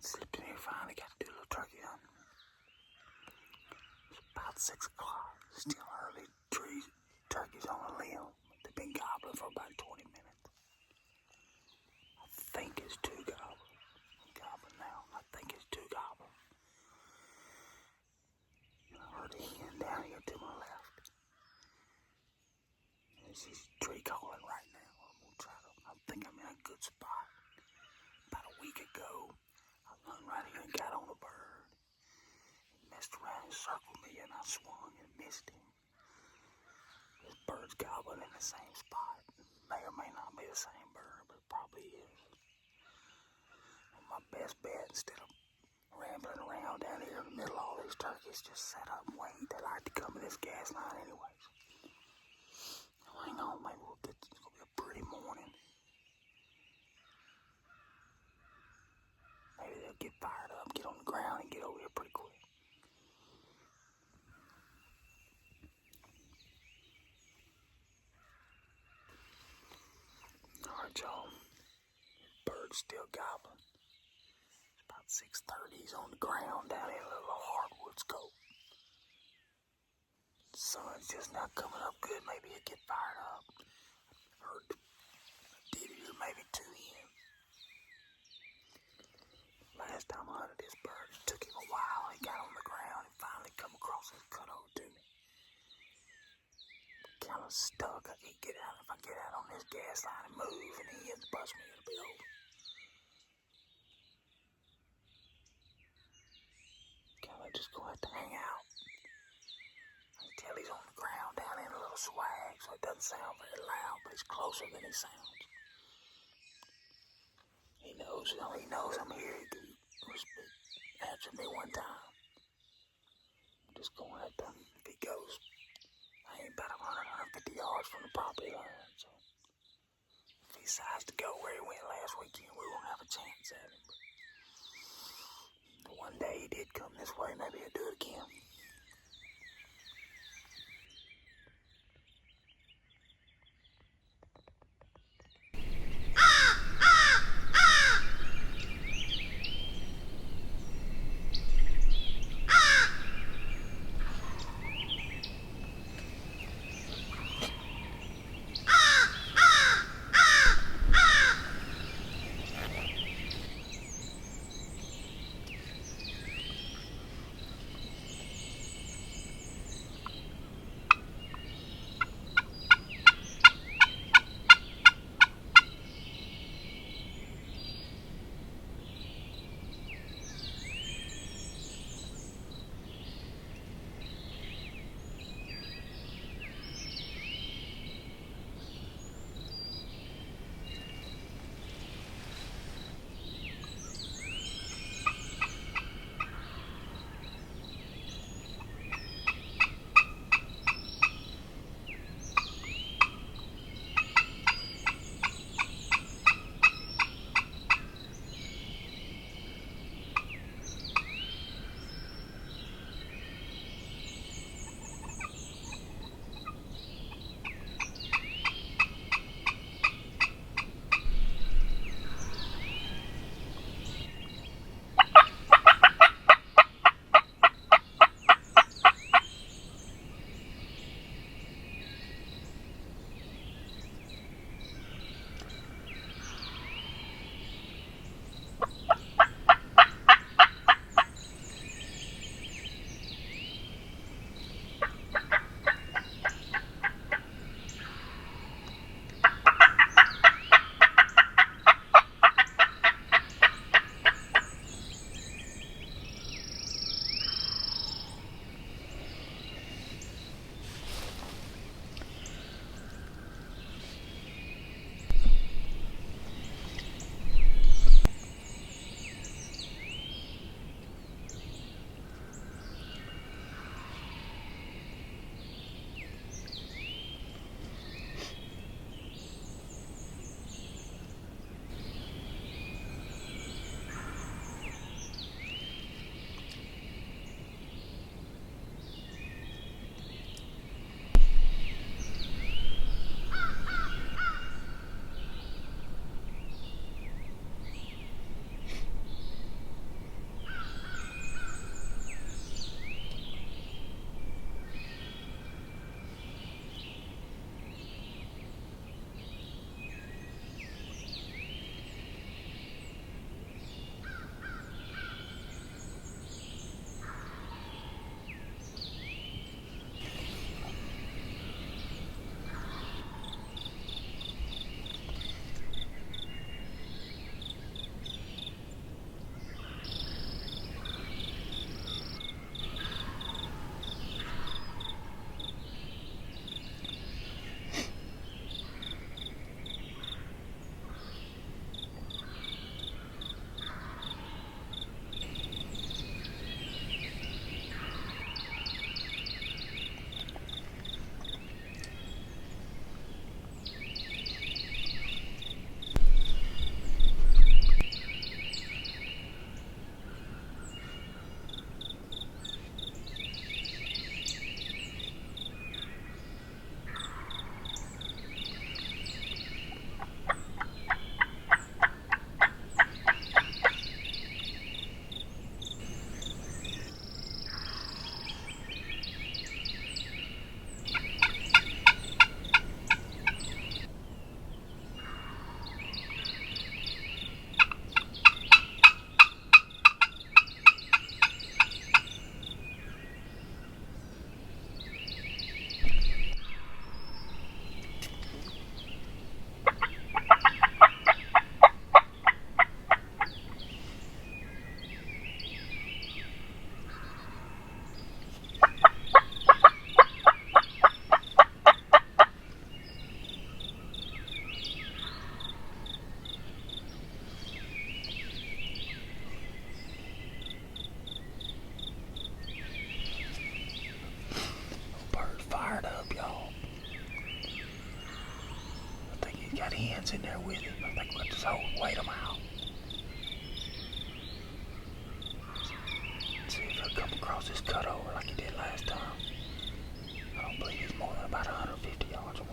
Slipped in here, finally got to do a little turkey hunting. It's about 6 o'clock. Still early. Turkeys on a limb. They've been gobbling for about 20 minutes. I think it's 2 gobblers. I'm gobbling now. I think it's 2 gobblers. And I heard a hen down here to my left. And she's tree calling right now. I think I'm in a good spot. About a week ago, I run right here and got on a bird. He messed around and circled me, and I swung and missed him. This bird's gobbling in the same spot. May or may not be the same bird, but it probably is. And my best bet, instead of rambling around down here in the middle of all these turkeys, just set up and wait. They like to come to this gas line anyways. Hang on, maybe it's gonna be a pretty morning. Maybe they'll get fired up, get on the ground, and get over here pretty quick. Alright, y'all. Bird's still gobbling. It's about 6:30. He's on the ground down in a little hardwood scope. The sun's just not coming up good. Maybe he'll get fired up. Heard I did hear maybe 2 hens. Last time I hunted this bird, it took him a while. He got on the ground and finally come across and cut over to me. Kind of stuck. I can't get out. If I get out on this gas line and move and the hens bust me, it'll be over. Kind of just gonna have to hang out until he's on the ground down in a little swag, so it doesn't sound very loud, but it's closer than it sounds. He knows I'm here. He answered me one time. I'm just going to have to, if he goes, I ain't about 150 yards from the property line, so if he decides to go where he went last weekend, we won't have a chance at him. But one day he did come this way, maybe he'll do it again. got hens in there with him. I think we'll just wait them out. See if he'll come across this cutover like he did last time. I don't believe he's more than about 150 yards away.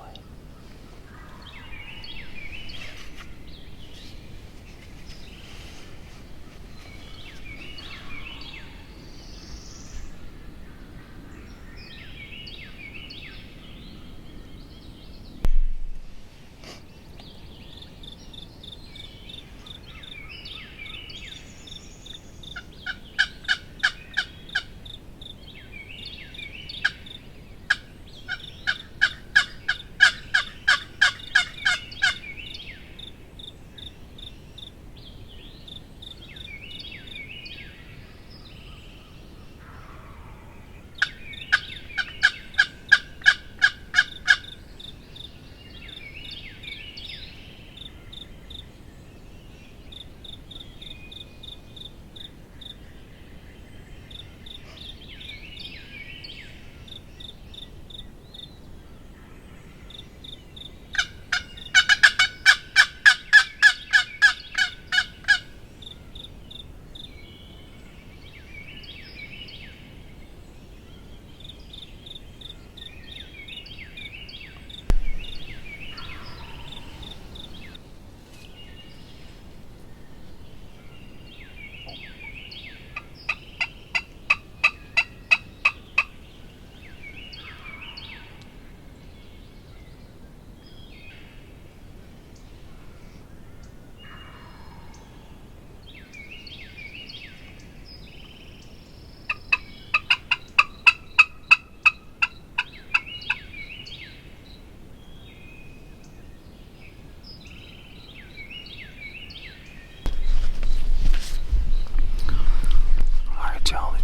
Y'all,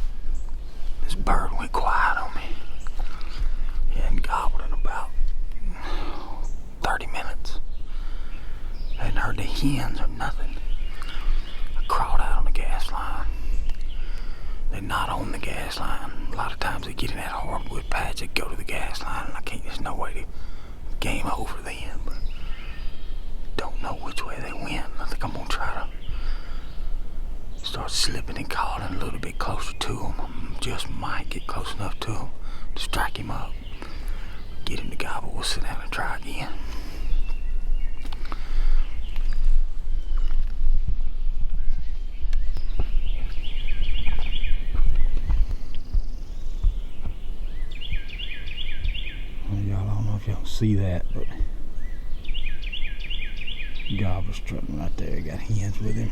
this bird went quiet on me. He hadn't gobbled in about 30 minutes. I hadn't heard the hens or nothing. I crawled out on the gas line. They're not on the gas line. A lot of times they get in that hardwood patch, they go to the gas line, and there's no way to game over then. But don't know which way they went. I think I'm gonna try to start slipping and calling a little bit closer to him. Just might get close enough to him to strike him up. Get him to gobble. We'll sit down and try again. Well, y'all, I don't know if y'all see that, but gobbler strutting right there. Got hens with him.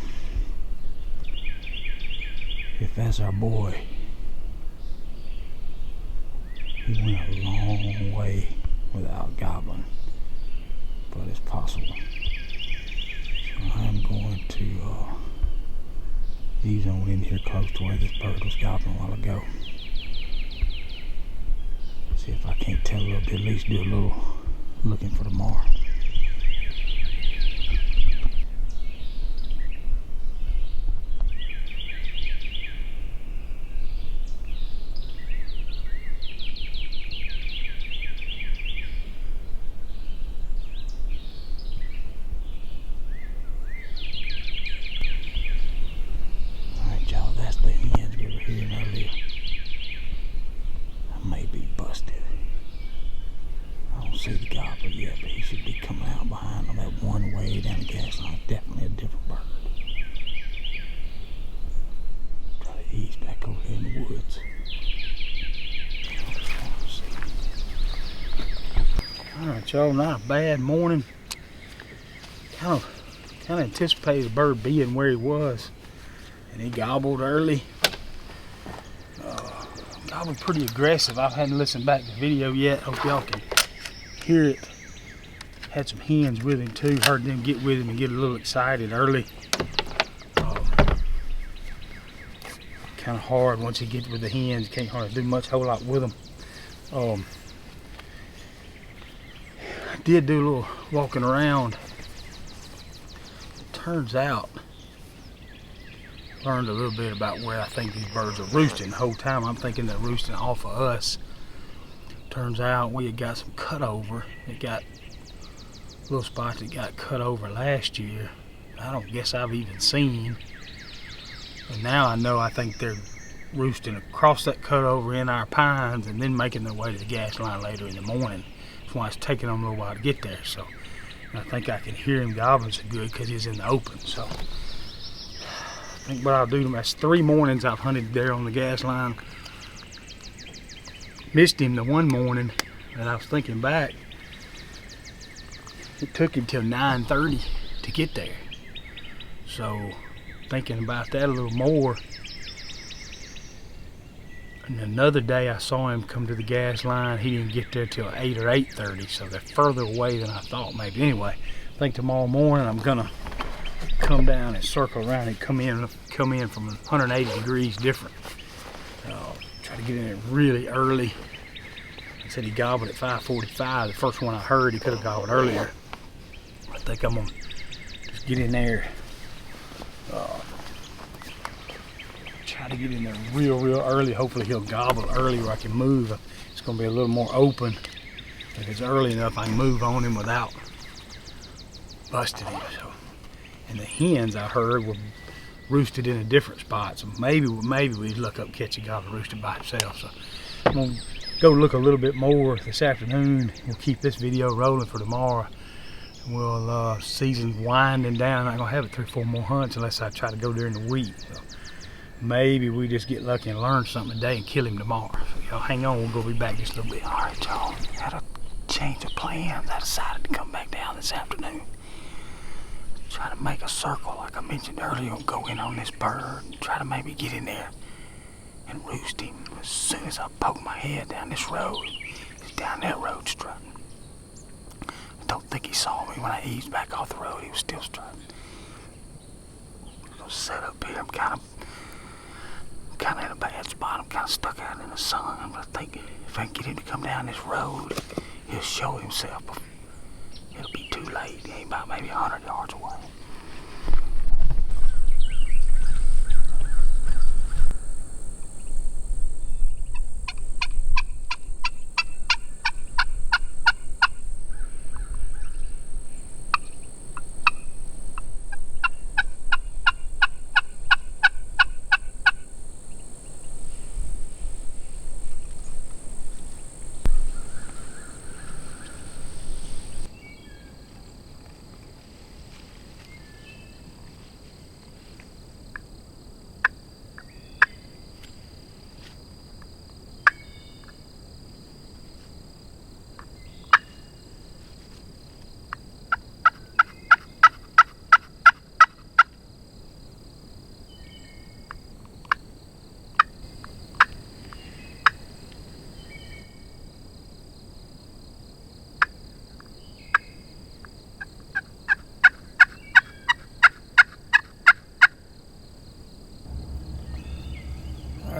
If that's our boy, he went a long way without gobbling, but it's possible. So I'm going to ease on in here close to where this bird was gobbling a while ago. See if I can't tell a little bit, at least do a little looking for the mark. See the gobbler yet, but he should be coming out behind them that one way down the gas line. Definitely a different bird. Try to ease back over here in the woods. Alright, y'all, not a bad morning. Kind of anticipated the bird being where he was, and he gobbled early. Gobbled pretty aggressive. I hadn't listened back to the video yet. Hope y'all can hear it. Had some hens with him too. Heard them get with him and get a little excited early. Kind of hard once you get with the hens. Can't hardly do much, whole lot with them. I did do a little walking around. It turns out, learned a little bit about where I think these birds are roosting. The whole time I'm thinking they're roosting off of us. Turns out we had got some cutover. It got little spots that got cut over last year, I don't guess I've even seen. And now I know, I think they're roosting across that cutover in our pines and then making their way to the gas line later in the morning. That's why it's taking them a little while to get there. So I think I can hear him gobbling so good because he's in the open. So I think what I'll do, that's 3 mornings I've hunted there on the gas line. Missed him the one morning, and I was thinking back, it took him till 9:30 to get there. So thinking about that a little more, and another day I saw him come to the gas line. He didn't get there till 8 or 8:30, so they're further away than I thought maybe. Anyway, I think tomorrow morning I'm gonna come down and circle around and come in from 180 degrees different. Try to get in there really early. I said he gobbled at 5:45. The first one I heard, he could have gobbled earlier. I think I'm gonna just get in there. Try to get in there real early. Hopefully he'll gobble early where I can move. It's gonna be a little more open. If it's early enough, I can move on him without busting him. So, and the hens I heard were roosted in a different spot. So maybe we'd look up, catch a gobbler roosted by himself. So I'm gonna go look a little bit more this afternoon. We'll keep this video rolling for tomorrow. We'll season's winding down. I'm not gonna have it 3 or 4 more hunts unless I try to go during the week. So maybe we just get lucky and learn something today and kill him tomorrow. So y'all hang on, we'll be back just a little bit. All right, y'all, had a change of plans. I decided to come back down this afternoon. Try to make a circle like I mentioned earlier, and go in on this bird and try to maybe get in there and roost him. As soon as I poke my head down this road, he's down that road strutting. I don't think he saw me when I eased back off the road. He was still strutting. I'm gonna set up here. I'm kind of in a bad spot. I'm kind of stuck out in the sun. But I think if I can get him to come down this road, he'll show himself. It'll be too late. He ain't about maybe 100 yards away.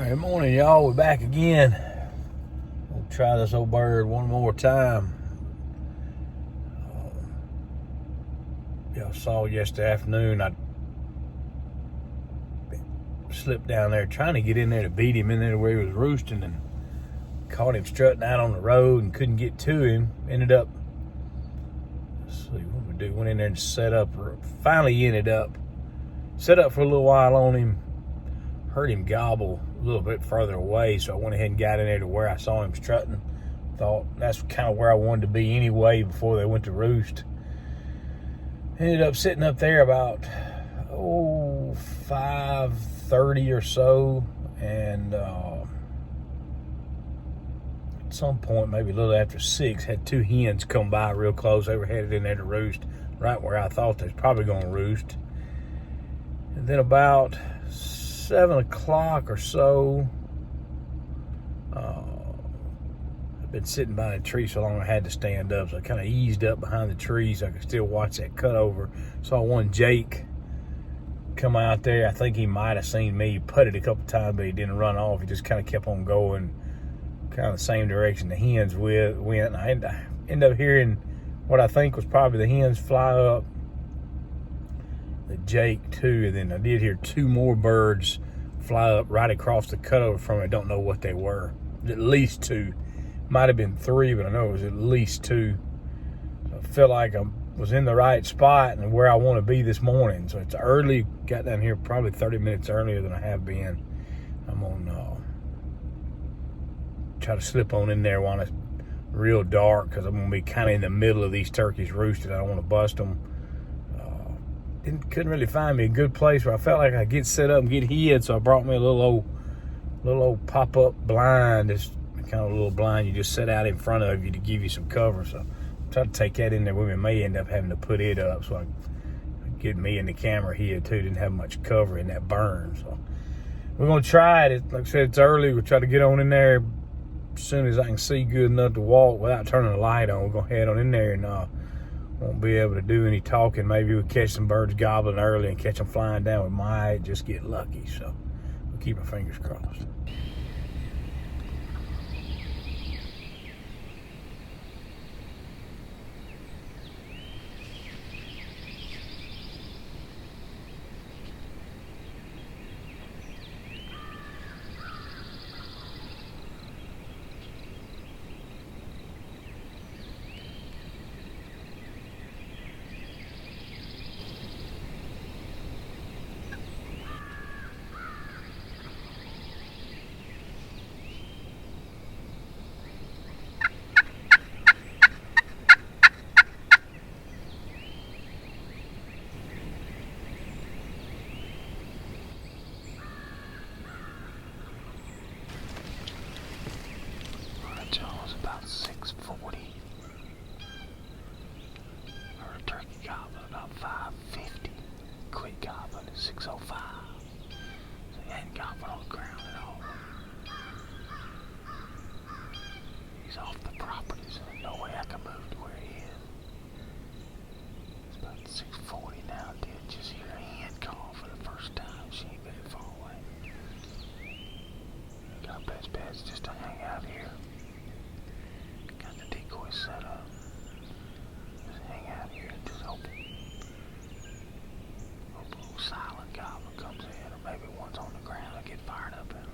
Good morning, y'all. We're back again. We'll try this old bird one more time. Y'all saw yesterday afternoon, I slipped down there trying to get in there to beat him in there where he was roosting, and caught him strutting out on the road and couldn't get to him. Ended up, let's see what we do. Went in there and set up. Finally ended up set up for a little while on him. Heard him gobble a little bit further away, so I went ahead and got in there to where I saw him strutting. Thought that's kind of where I wanted to be anyway before they went to roost. Ended up sitting up there about 5:30 or so, and at some point, maybe a little after 6, had 2 hens come by real close. They were headed in there to roost, right where I thought they was probably going to roost. And then about 7 o'clock or so, I've been sitting by the tree so long I had to stand up, so I kind of eased up behind the tree so I could still watch that cutover. Saw one Jake come out there. I think he might have seen me. He putted a couple times, but he didn't run off. He just kind of kept on going, kind of the same direction the hens went. And I ended up hearing what I think was probably the hens fly up the Jake too, and then I did hear 2 more birds fly up right across the cutover from it. I don't know what they were. At least 2. Might have been 3, but I know it was at least 2. I feel like I'm was in the right spot and where I want to be this morning. So it's early. Got down here probably 30 minutes earlier than I have been. I'm on try to slip on in there while it's real dark, because I'm going to be kind of in the middle of these turkeys roosted. I don't want to bust them. Couldn't really find me a good place where I felt like I could get set up and get hid, so I brought me a little old pop-up blind. It's kind of a little blind you just set out in front of you to give you some cover. So I tried to take that in there with me. May end up having to put it up so I could get me and the camera here too. Didn't have much cover in that burn. So we're going to try it. Like I said, it's early. We'll try to get on in there as soon as I can see good enough to walk without turning the light on. We're going to head on in there and won't be able to do any talking. Maybe we'll catch some birds gobbling early and catch them flying down. We might just get lucky. So we'll keep our fingers crossed. About 6:40. Heard a turkey gobbling about 5:50. Quit gobbling at 6:05. So he hadn't gobbled on the ground at all. He's off the property, so there's no way I can move to where he is. It's about 6:40 now. Did just hear a hen call for the first time. She ain't very far away. Our best bet is just to hang out here. Decoy set up. Just hang out here and just hope a little silent gobbler comes in, or maybe one's on the ground and get fired up at him.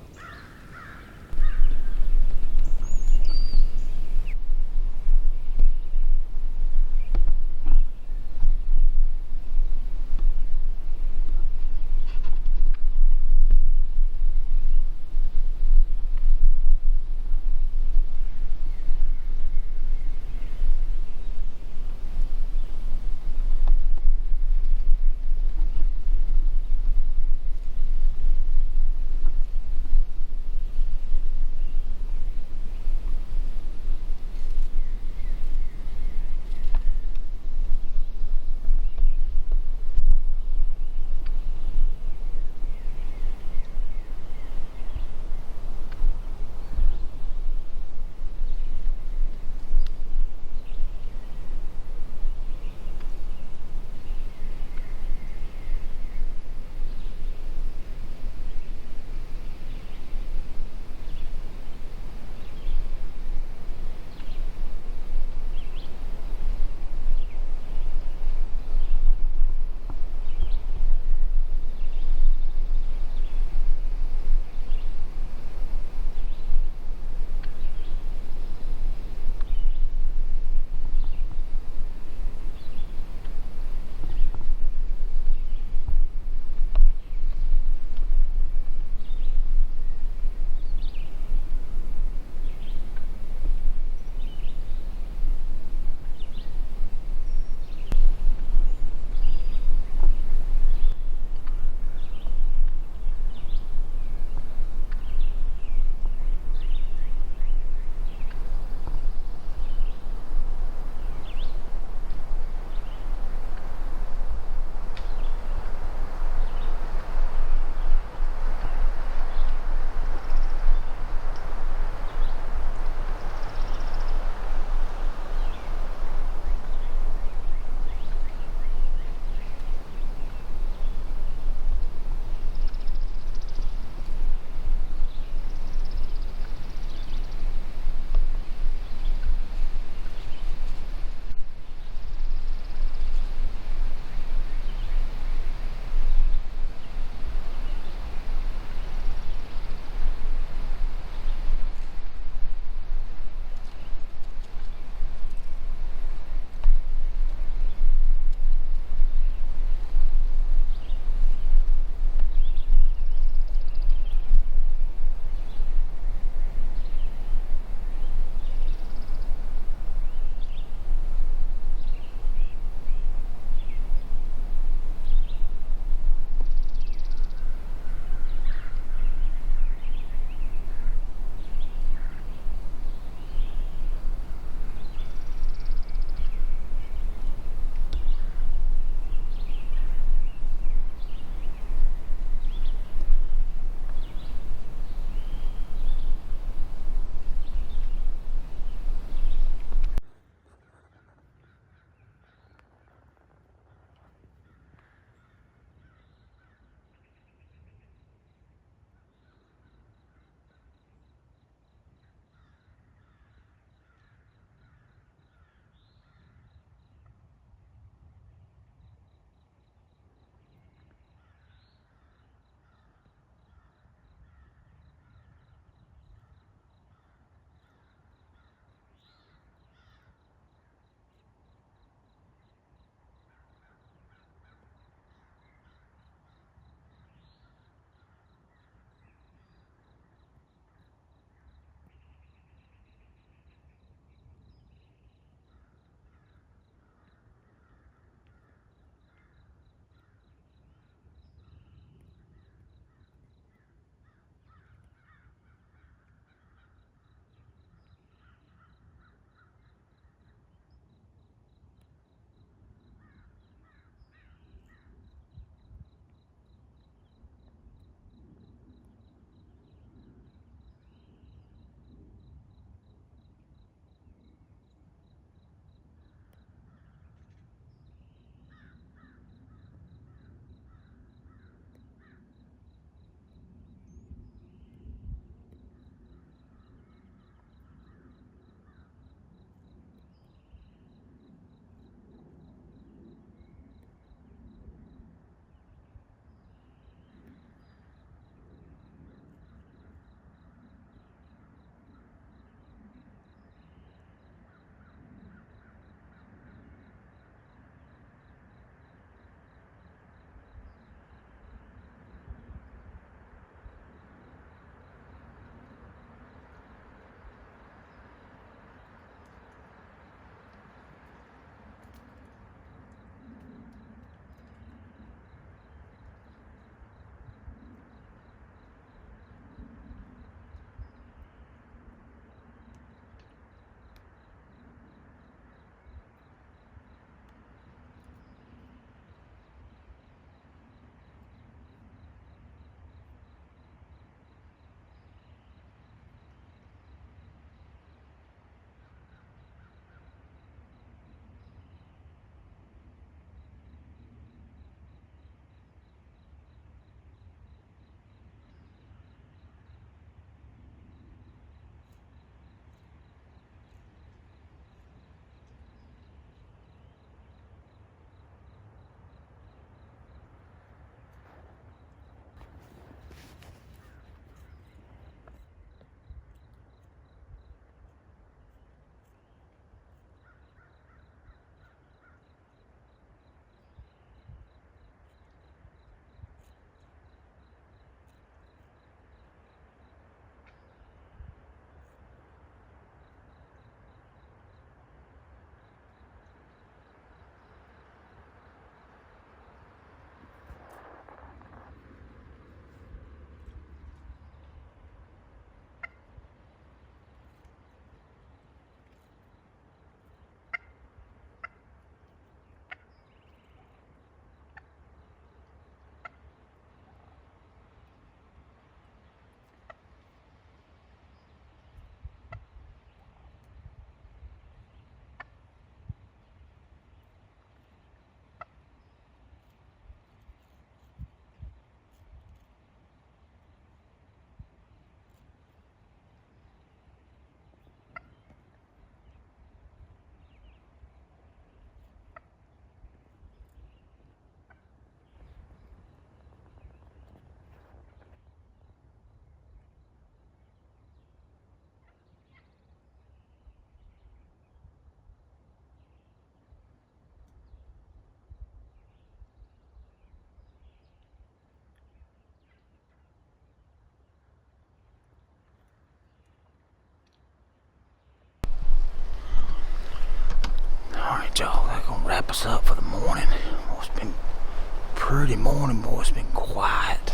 right, y'all. That's gonna wrap us up for the morning. Oh, it's been a pretty morning, boy. It's been quiet.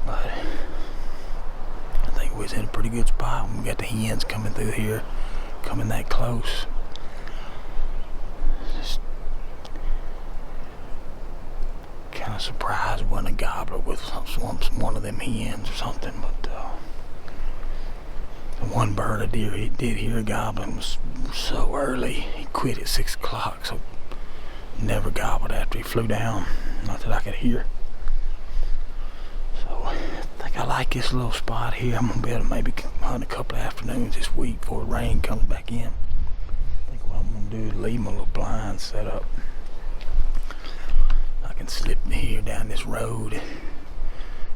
But I think we was in a pretty good spot. We got the hens coming through here, coming that close. Just kind of surprised it wasn't a gobbler with one of them hens or something. But the one bird I did hear gobbling was so early. He quit at 6 o'clock, so never gobbled after he flew down. Not that I could hear. So I think I like this little spot here. I'm gonna be able to maybe hunt a couple of afternoons this week before the rain comes back in. I think what I'm gonna do is leave my little blind set up. I can slip in here down this road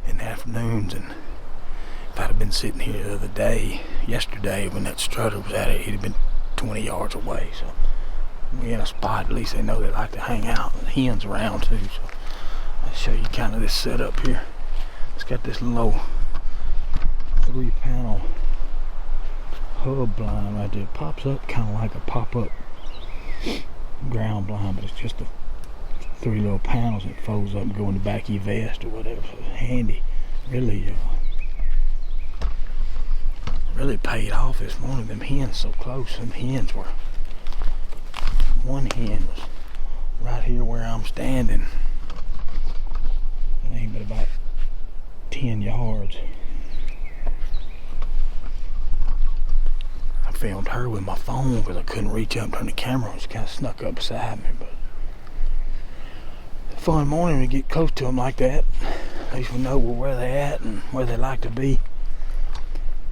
in the afternoons, and if I'd have been sitting here the other day, yesterday, when that strutter was at it, he'd have been 20 yards away. So we're in a spot, at least they know they like to hang out. And the hens around too, so I'll show you kind of this setup here. It's got this low 3-panel hub blind right there. It pops up kind of like a pop-up ground blind, but it's just 3 little panels that folds up and go in the back of your vest or whatever. So it's handy. Really paid off this morning. Them hens so close. Them hens were, one hen was right here where I'm standing. It ain't but about 10 yards. I filmed her with my phone because I couldn't reach up and turn the camera on. She kind of snuck up beside me. But it's a fun morning to get close to them like that. At least we know where they're at and where they like to be.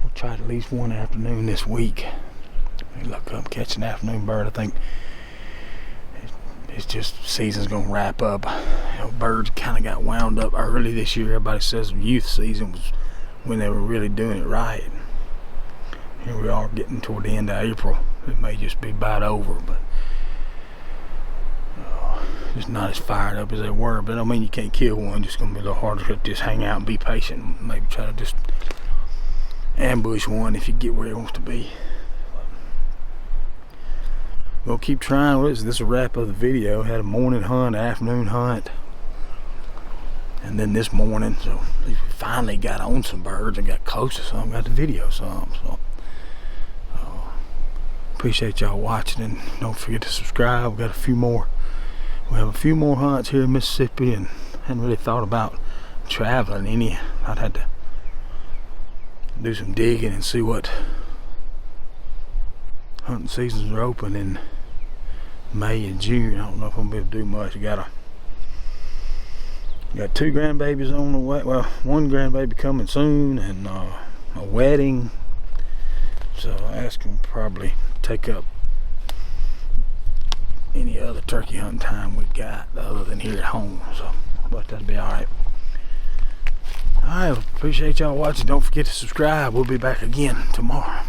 We'll try at least one afternoon this week. Maybe look up, catch an afternoon bird. I think it's just season's gonna wrap up. You know, birds kind of got wound up early this year. Everybody says youth season was when they were really doing it right. Here we are getting toward the end of April. It may just be about over, but just not as fired up as they were. But I mean, you can't kill one. Just gonna be a little harder to just hang out and be patient. Maybe try to just ambush one if you get where he wants to be. We'll keep trying. This is a wrap of the video. Had a morning hunt, afternoon hunt, and then this morning, so we finally got on some birds and got close to some, got the video some. So appreciate y'all watching, and don't forget to subscribe. We got a few more. We have a few more hunts here in Mississippi, and hadn't really thought about traveling any. I'd had to do some digging and see what hunting seasons are open in May and June. I don't know if I'm gonna be able to do much. Got 2 grandbabies on the way. Well, 1 grandbaby coming soon, and a wedding. So that's gonna probably take up any other turkey hunting time we got other than here at home. So, but that'll be all right. Alright, appreciate y'all watching. Don't forget to subscribe. We'll be back again tomorrow.